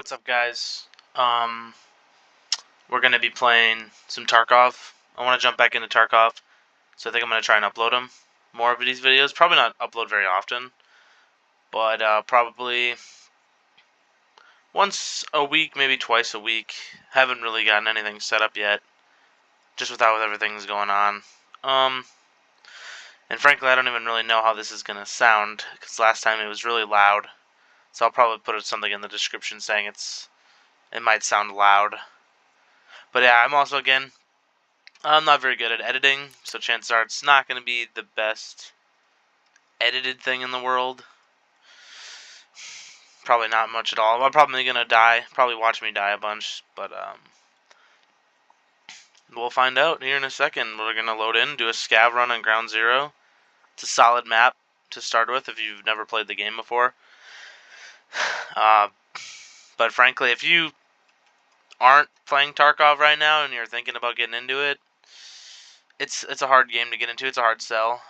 what's up, guys? We're gonna be playing some Tarkov. I want to jump back into Tarkov, so I think I'm gonna try and upload them more of these videos. Probably not upload very often, but probably once a week, maybe twice a week. Haven't really gotten anything set up yet, just with everything's going on. And frankly, I don't even really know how this is gonna sound because last time it was really loud. So I'll probably put something in the description saying it might sound loud. But yeah, I'm not very good at editing, so chances are it's not going to be the best edited thing in the world. Probably not much at all. I'm probably going to die, probably watch me die a bunch, but we'll find out here in a second. We're going to load in, do a scav run on Ground Zero. It's a solid map to start with if you've never played the game before. But frankly, if you aren't playing Tarkov right now and you're thinking about getting into it, it's a hard game to get into. It's a hard sell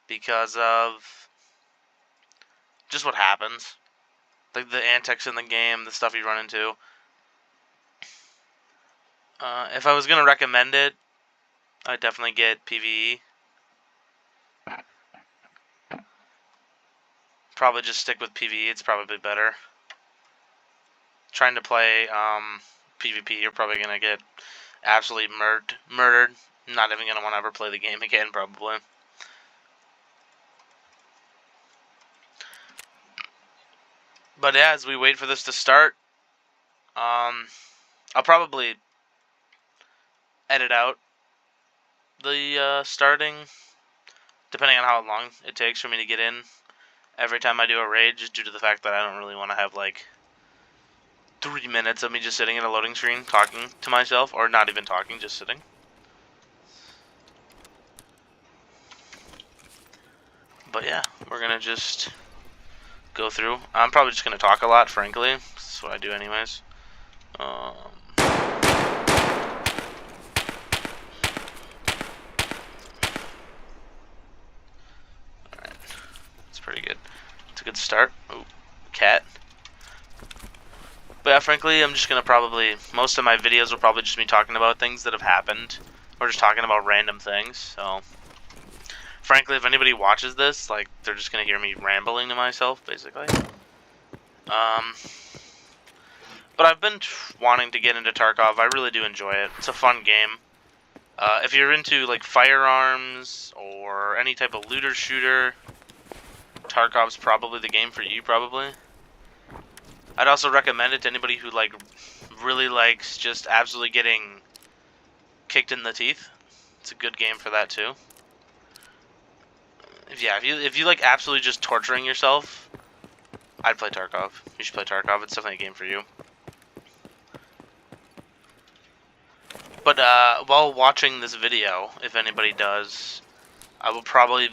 because of just what happens, like the antics in the game, the stuff you run into. If I was gonna recommend it, I'd definitely get PvE. Probably just stick with PvE. It's probably better. Trying to play PvP, you're probably gonna get absolutely murdered. Not even gonna want to ever play the game again, probably. But yeah, as we wait for this to start, I'll probably edit out the starting, depending on how long it takes for me to get in every time I do a raid, just due to the fact that I don't really want to have like 3 minutes of me just sitting in a loading screen talking to myself, or not even talking, just sitting. But yeah, we're gonna just go through. I'm probably just gonna talk a lot, frankly. That's what I do anyways. Alright. It's pretty good. It's a good start. Ooh, cat. But yeah, frankly, I'm just gonna most of my videos will probably just be talking about things that have happened, or just talking about random things, so frankly, if anybody watches this, like, they're just gonna hear me rambling to myself, basically. But I've been wanting to get into Tarkov. I really do enjoy it. It's a fun game. If you're into, like, firearms, or any type of looter shooter, Tarkov's probably the game for you, probably. I'd also recommend it to anybody who, like, really likes just absolutely getting kicked in the teeth. It's a good game for that, too. If you like absolutely just torturing yourself, I'd play Tarkov. You should play Tarkov. It's definitely a game for you. But while watching this video, if anybody does, I will probably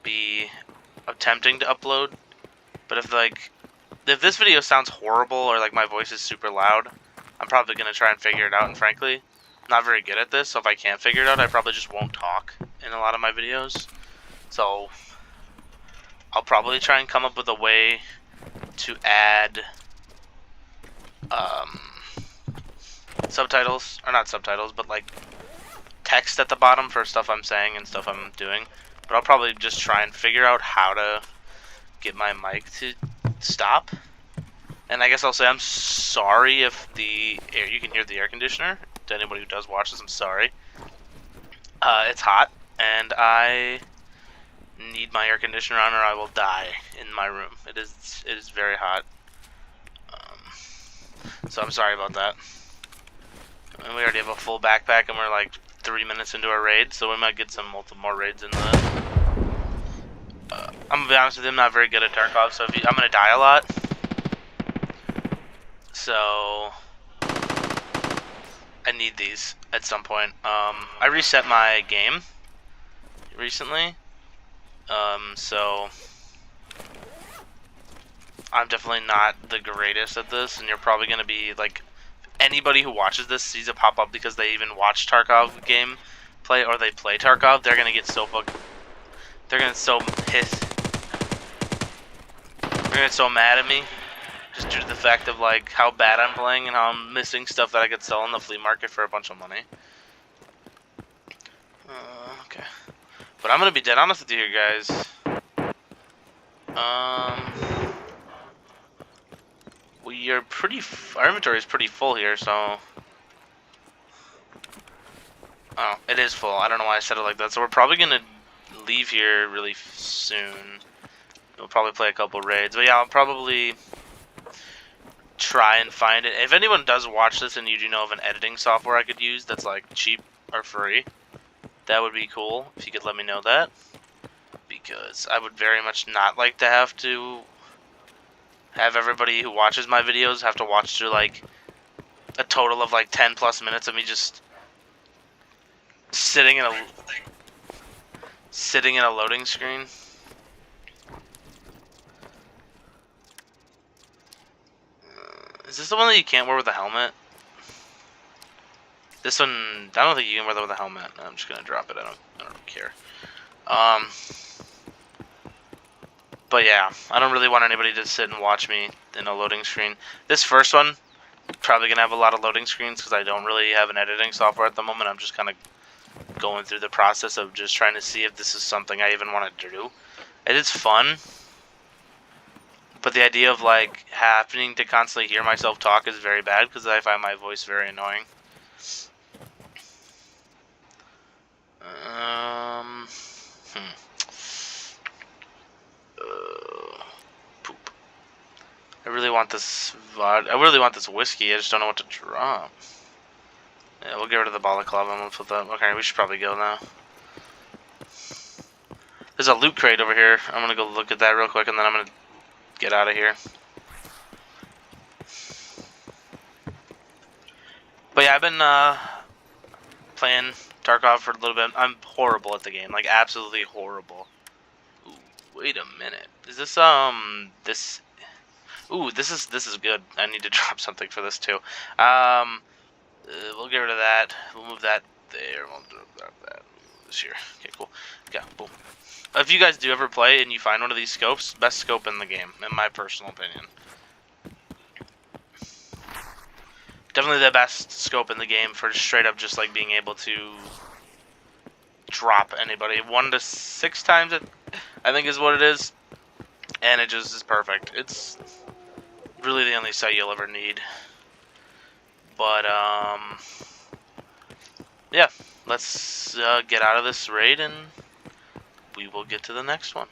be attempting to upload. But if this video sounds horrible or like my voice is super loud, I'm probably gonna try and figure it out. And frankly, I'm not very good at this, so if I can't figure it out, I probably just won't talk in a lot of my videos. So I'll probably try and come up with a way to add subtitles, or not subtitles, but like text at the bottom for stuff I'm saying and stuff I'm doing. But I'll probably just try and figure out how to get my mic to stop. And I guess I'll say I'm sorry if you can hear the air conditioner. To anybody who does watch this, I'm sorry. It's hot, and I need my air conditioner on or I will die in my room. It is very hot. So I'm sorry about that. And we already have a full backpack and we're like 3 minutes into our raid, so we might get some multiple more raids in the... I'm gonna be honest with you, I'm not very good at Tarkov, so I'm gonna die a lot. So I need these at some point. I reset my game recently, so I'm definitely not the greatest at this, and you're probably gonna be like, anybody who watches this sees it pop up because they even watch Tarkov gameplay or they play Tarkov. They're gonna get so they're gonna get so mad at me just due to the effect of like how bad I'm playing and how I'm missing stuff that I could sell in the flea market for a bunch of money. Okay. But I'm gonna be dead honest with you here, guys. We are our inventory is pretty full here, so. Oh, it is full. I don't know why I said it like that. So we're probably gonna leave here really soon. We'll probably play a couple raids, but yeah, I'll probably try and find it. If anyone does watch this and you do know of an editing software I could use that's like cheap or free, that would be cool if you could let me know that. Because I would very much not like to have everybody who watches my videos have to watch through like a total of like 10 plus minutes of me just sitting in a loading screen. Is this the one that you can't wear with a helmet? This one, I don't think you can wear that with a helmet. I'm just gonna drop it. I don't care. But yeah, I don't really want anybody to sit and watch me in a loading screen. This first one, probably gonna have a lot of loading screens because I don't really have an editing software at the moment. I'm just kind of going through the process of just trying to see if this is something I even want to do. It is fun, but the idea of like having to constantly hear myself talk is very bad because I find my voice very annoying. Poop. I really want this whiskey. I just don't know what to drop. Yeah, we'll get rid of the balaclava and we'll put that. Okay, we should probably go now. There's a loot crate over here. I'm gonna go look at that real quick and then I'm gonna get out of here. But yeah, I've been playing Tarkov for a little bit. I'm horrible at the game, like absolutely horrible. Ooh, wait a minute. Is this this? Ooh, this is good. I need to drop something for this too. We'll get rid of that. We'll move that there. We'll drop that this here. Okay, cool. Yeah, boom. If you guys do ever play and you find one of these scopes, best scope in the game, in my personal opinion. Definitely the best scope in the game for straight up just like being able to drop anybody. 1 to 6 times it, I think is what it is. And it just is perfect. It's really the only sight you'll ever need. But, yeah. Let's get out of this raid and we will get to the next one.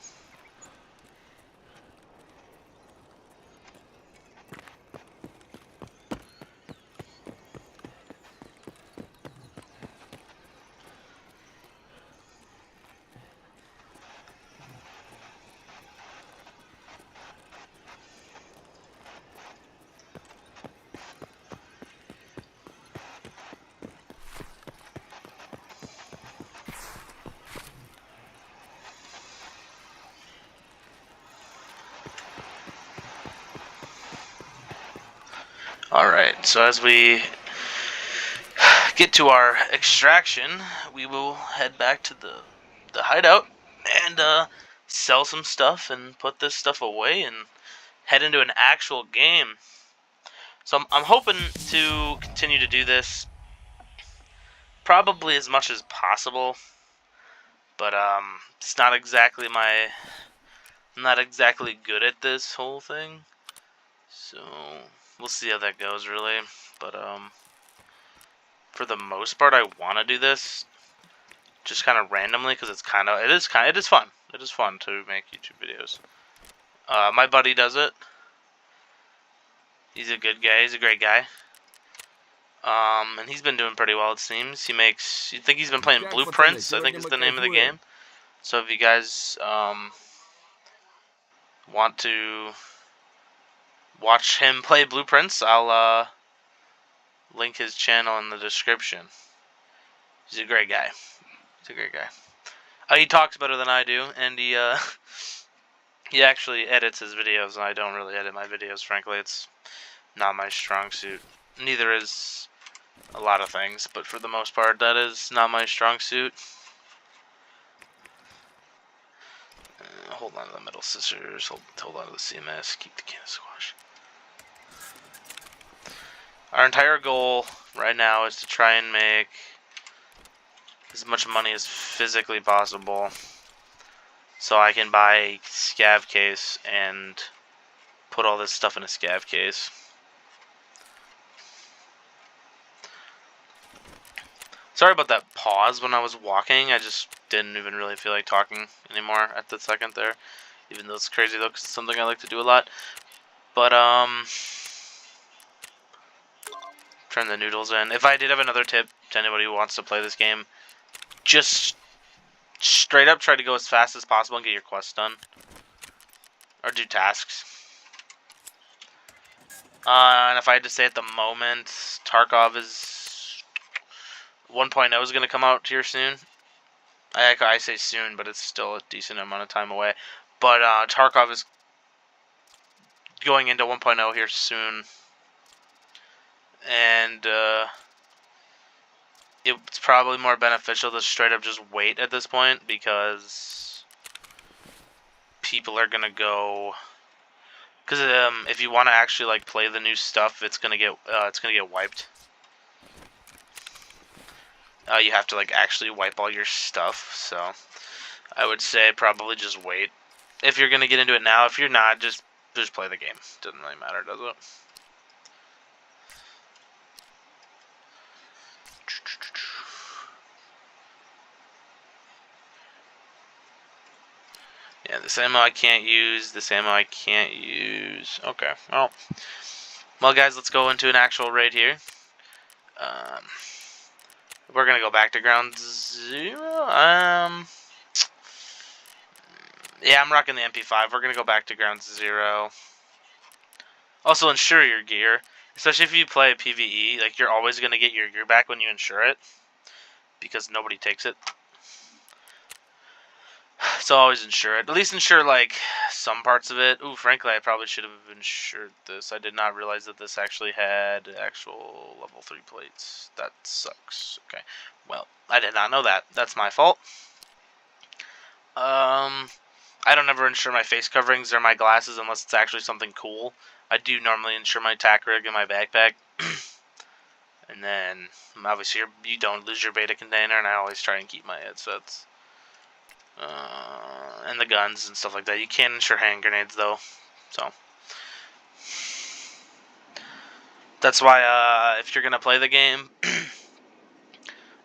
Alright, so as we get to our extraction, we will head back to the hideout and sell some stuff and put this stuff away and head into an actual game. So I'm hoping to continue to do this probably as much as possible, but it's not exactly I'm not exactly good at this whole thing, so we'll see how that goes really. But for the most part, I want to do this just kind of randomly because it is fun. It is fun to make YouTube videos. My buddy does it. He's a good guy. He's a great guy. And he's been doing pretty well, it seems. You think he's been playing Blueprints, I think is the name of the game. So if you guys want to watch him play Blueprints, I'll link his channel in the description. He's a great guy. He's a great guy. He talks better than I do, and he he actually edits his videos, and I don't really edit my videos, frankly. It's not my strong suit. Neither is a lot of things, but for the most part, that is not my strong suit. Hold on to the metal scissors, hold on to the CMS, keep the can of squash. Our entire goal right now is to try and make as much money as physically possible so I can buy a scav case and put all this stuff in a scav case. Sorry about that pause when I was walking. I just didn't even really feel like talking anymore at the second there. Even though it's crazy though, because it's something I like to do a lot. But, turn the noodles in. If I did have another tip to anybody who wants to play this game, just straight up try to go as fast as possible and get your quests done. Or do tasks. And if I had to say at the moment, Tarkov is 1.0 is going to come out here soon. I say soon, but it's still a decent amount of time away. But Tarkov is going into 1.0 here soon. And it's probably more beneficial to straight up just wait at this point, because people are going to go... Because if you want to actually like play the new stuff, it's gonna get wiped. You have to like actually wipe all your stuff. So I would say probably just wait. If you're gonna get into it now, if you're not, just play the game. Doesn't really matter, does it? Yeah, this ammo I can't use. This ammo I can't use. Okay, well, guys, let's go into an actual raid here. We're gonna go back to ground zero. Yeah, I'm rocking the MP5. We're gonna go back to ground zero. Also, insure your gear, especially if you play PvE. Like, you're always gonna get your gear back when you insure it, because nobody takes it. So always insure it. At least insure, like, some parts of it. Ooh, frankly, I probably should have insured this. I did not realize that this actually had actual level 3 plates. That sucks. Okay. Well, I did not know that. That's my fault. I don't ever insure my face coverings or my glasses unless it's actually something cool. I do normally insure my tack rig and my backpack. And then, obviously, you don't lose your beta container, and I always try and keep my headsets. And the guns and stuff like that. You can't insure hand grenades though, so that's why if you're gonna play the game,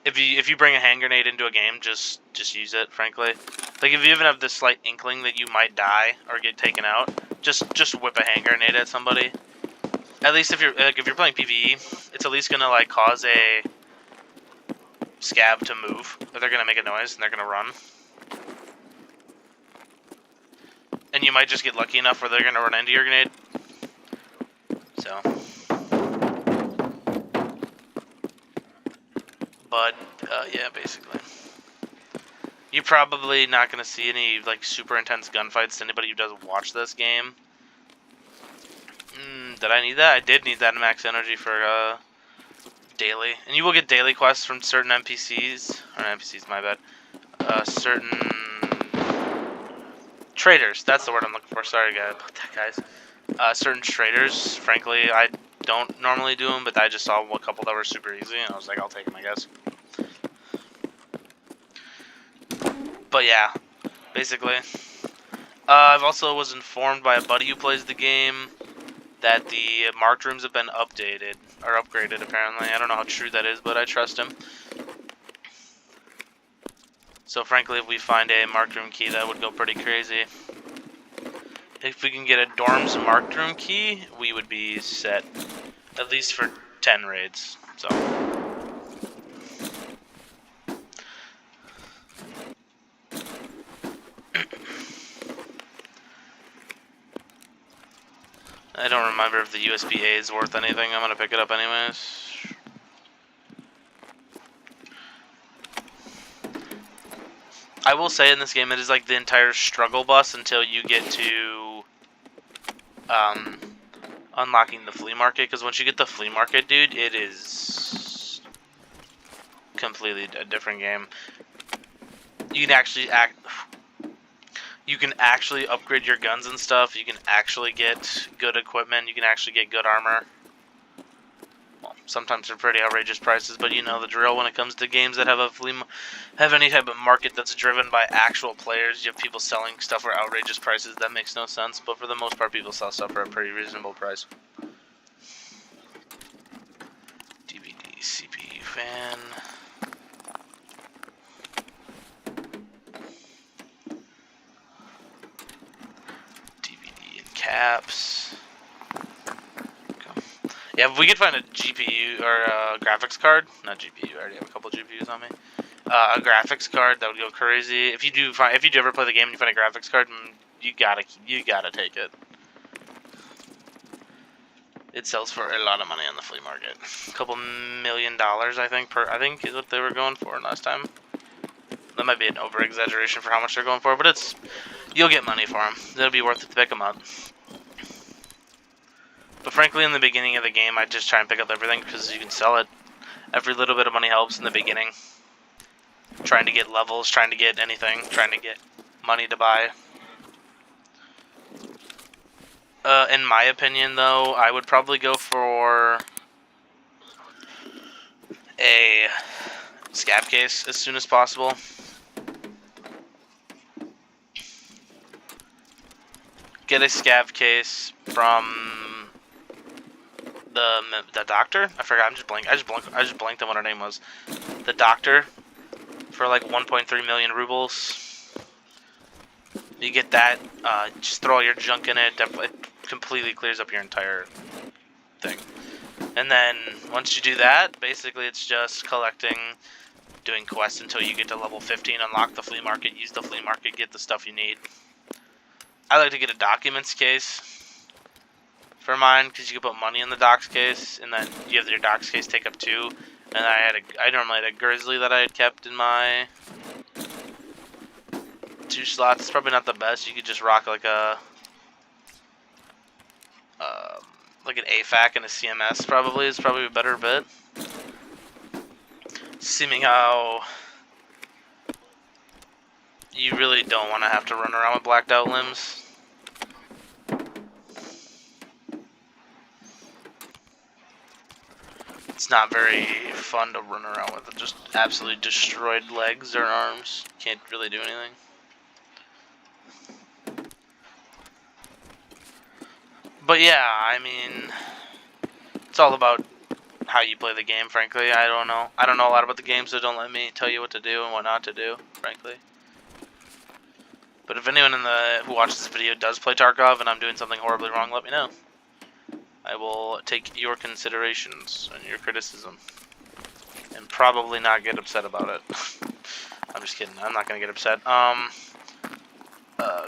if you bring a hand grenade into a game, just use it. Frankly, like if you even have this slight inkling that you might die or get taken out, just whip a hand grenade at somebody. At least if you're playing PvE, it's at least gonna like cause a scav to move. Or they're gonna make a noise and they're gonna run. And you might just get lucky enough where they're going to run into your grenade. So. But, yeah, basically. You're probably not going to see any, like, super intense gunfights to anybody who doesn't watch this game. Did I need that? I did need that max energy for, daily. And you will get daily quests from certain NPCs. Or NPCs, my bad. Certain... traders, that's the word I'm looking for. Sorry about that, guys. Certain traders, frankly, I don't normally do them, but I just saw a couple that were super easy, and I was like, I'll take them, I guess. But yeah, basically. I've also was informed by a buddy who plays the game that the marked rooms have been updated, or upgraded, apparently. I don't know how true that is, but I trust him. So frankly, if we find a marked room key, that would go pretty crazy. If we can get a dorm's marked room key, we would be set. At least for 10 raids. So. I don't remember if the USB-A is worth anything. I'm gonna pick it up anyways. I will say in this game, it is like the entire struggle bus until you get to unlocking the flea market. Because once you get the flea market, dude, it is completely a different game. You can actually upgrade your guns and stuff. You can actually get good equipment. You can actually get good armor. Sometimes they're pretty outrageous prices, but you know the drill when it comes to games that have have any type of market that's driven by actual players. You have people selling stuff for outrageous prices. That makes no sense, but for the most part, people sell stuff for a pretty reasonable price. DVD, CPU fan. DVD and caps. Yeah, if we could find a GPU or a graphics card, not GPU. I already have a couple GPUs on me. A graphics card, that would go crazy. If you do ever play the game and you find a graphics card, you gotta take it. It sells for a lot of money on the flea market. A couple $1 million, I think is what they were going for last time. That might be an over exaggeration for how much they're going for, but you'll get money for them. It'll be worth it to pick them up. But frankly, in the beginning of the game, I just try and pick up everything because you can sell it. Every little bit of money helps in the beginning. Trying to get levels, trying to get anything, trying to get money to buy. In my opinion, though, I would probably go for a scav case as soon as possible. Get a scav case from the doctor. I forgot. I just blanked on what her name was. The doctor for like 1.3 million rubles. You get that. Just throw all your junk in it. It completely clears up your entire thing. And then once you do that, basically it's just collecting, doing quests until you get to level 15, unlock the flea market, use the flea market, get the stuff you need. I like to get a documents case for mine because you can put money in the docs case, and then you have your docs case take up 2. And I normally had a grizzly that I had kept in my 2 slots. It's probably not the best. You could just rock like an AFAC and a CMS probably is probably a better bet. Seeming how you really don't want to have to run around with blacked out limbs. It's not very fun to run around with just absolutely destroyed legs or arms. Can't really do anything. But yeah, I mean, it's all about how you play the game, frankly. I don't know a lot about the game, so don't let me tell you what to do and what not to do, frankly. But if anyone who watches this video does play Tarkov and I'm doing something horribly wrong, let me know. I will take your considerations and your criticism. And probably not get upset about it. I'm just kidding. I'm not going to get upset.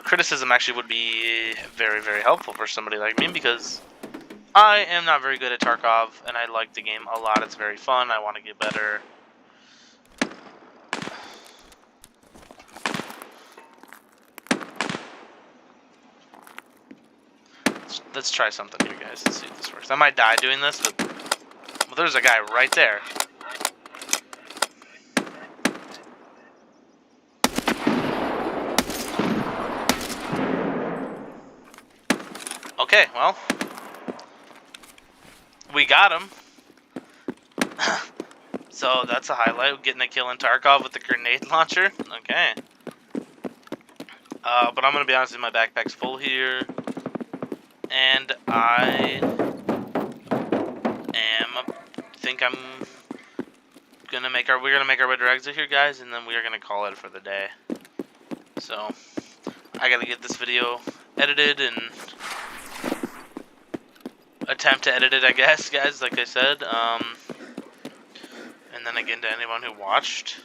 Criticism actually would be very, very helpful for somebody like me because I am not very good at Tarkov and I like the game a lot. It's very fun. I want to get better. Let's try something here, guys. Let's see if this works. I might die doing this, but well, there's a guy right there. Okay, well, we got him. So that's a highlight, getting a kill in Tarkov with the grenade launcher. Okay. But I'm gonna be honest, my backpack's full here, and think we're gonna make our way to exit here, guys, and then we are gonna call it for the day. So I gotta get this video edited and attempt to edit it, I guess, guys, like I said. And then again, to anyone who watched,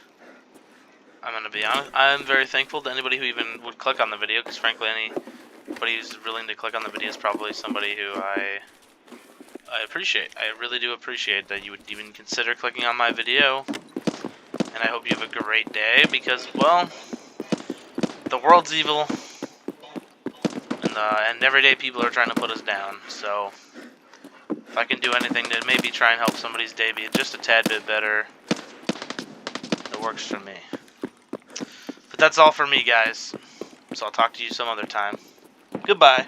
I'm gonna be honest, I'm very thankful to anybody who even would click on the video, because frankly, anybody who's willing to click on the video is probably somebody who I appreciate. I really do appreciate that you would even consider clicking on my video. And I hope you have a great day, because, well, the world's evil, and everyday people are trying to put us down. So if I can do anything to maybe try and help somebody's day be just a tad bit better, it works for me. But that's all for me, guys. So I'll talk to you some other time. Goodbye.